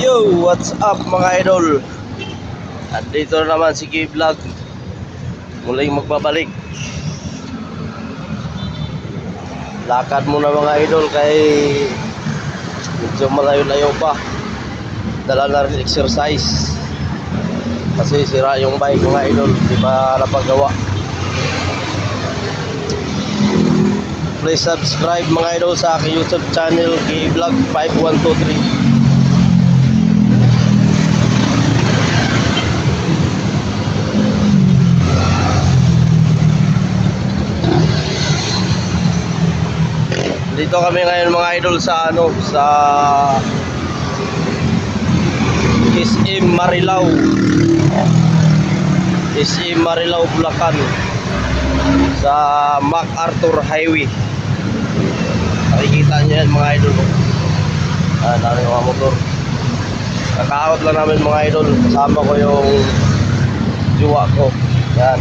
Yo, what's up mga idol? At dito na naman si K-Vlog muling magbabalik. Lakad muna mga idol kay medyo malayo-layo pa. Dala na rin exercise kasi sira yung bike mga idol, di pa napagawa. Please subscribe mga idol sa aking YouTube channel, K-Vlog 5123. Dito kami ngayon mga idol sa sa SM Marilao. SM Marilao, Bulacan, sa MacArthur Highway. Nakikita niyo yan mga idol. Namin mga motor. Kakaot lang namin mga idol. Kasama ko yung jowa ko. Yan.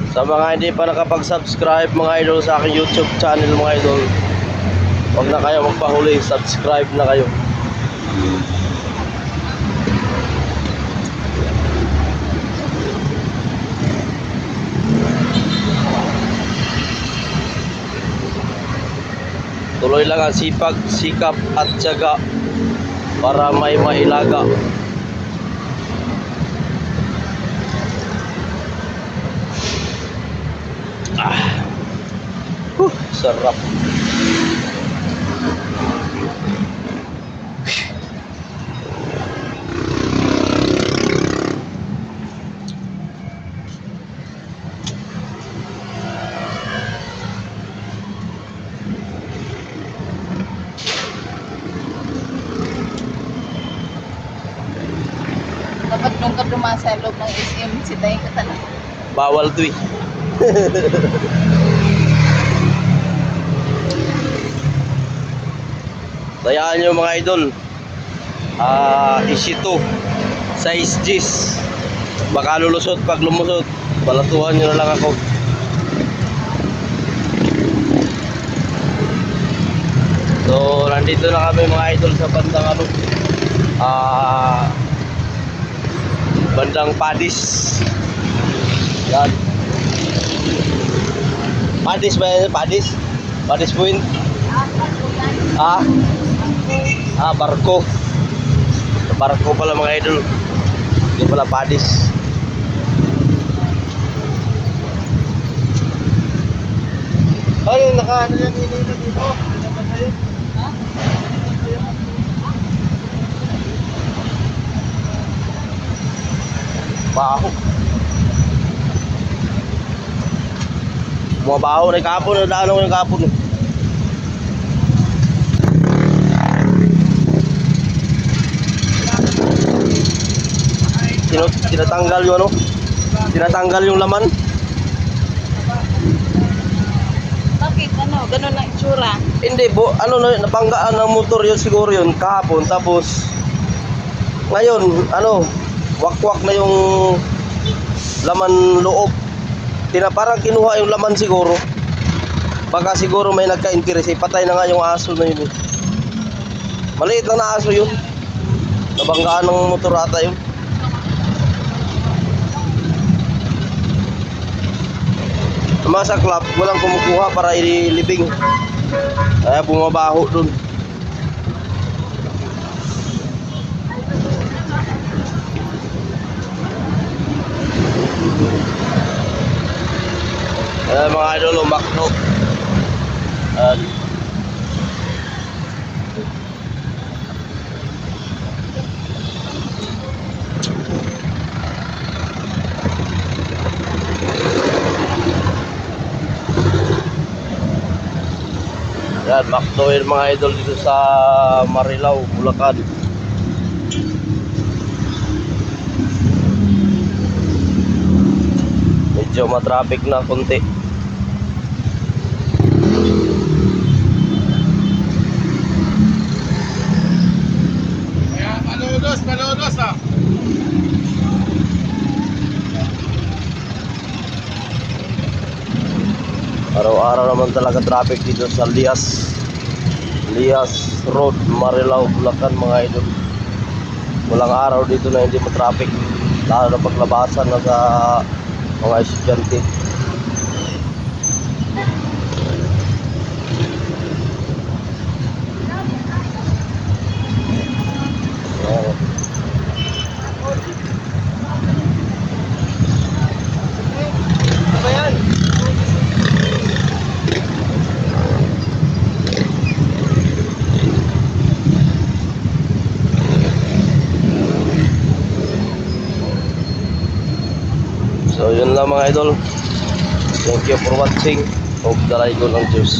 Sa mga hindi pa nakapag-subscribe mga idol sa aking YouTube channel mga idol, huwag na kayo magpahuli, subscribe na kayo. Tuloy lang ang sipag, sikap at tiyaga para may mailaga. Sarap. Dapat nung ka dumaan sa loob ng SM, sitayin ka talaga. Bawal to eh. Tayaan nyo mga idol. Isito size G's. Baka lulusot, pag lumusot balatuhan nyo na lang ako. So nandito na kami mga idol sa bandang bandang Padis. Yan. Padis ba yan? Padis? Padis Point? Barko. Barko pala mga idol. Hindi pala Padis. Ay, naka-ano yan dito. Baho. Mga baho na kapon, nadaan ako yung kapon. Tinatanggal yung tinatanggal yung laman. Bakit? Ganun ang itsura? Hindi po, nabanggaan ng motor yun siguro yun kahapon. Tapos ngayon, wakwak na yung laman loob. Parang kinuha yung laman siguro. Baka siguro may nagka-interest. Patay na nga yung aso na yun. Maliit lang na aso yun. Nabanggaan ng motor ata yun. Sa club, walang kumukuha para ilibing. Kaya bumabaho dun. Mga idol, umakno. Yan, makto yung mga idol dito sa Marilao, Bulacan. Medyo matraffic na konti. Malodos ah. Araw-araw naman talaga traffic dito sa Lias Road, Marilao, Bulacan mga idol. Walang araw dito na hindi ma-traffic, lalo na paglabasan na sa mga estudyante. Ayan. So yun lang mga idol. Thank you for watching. Hope the ng Diyos.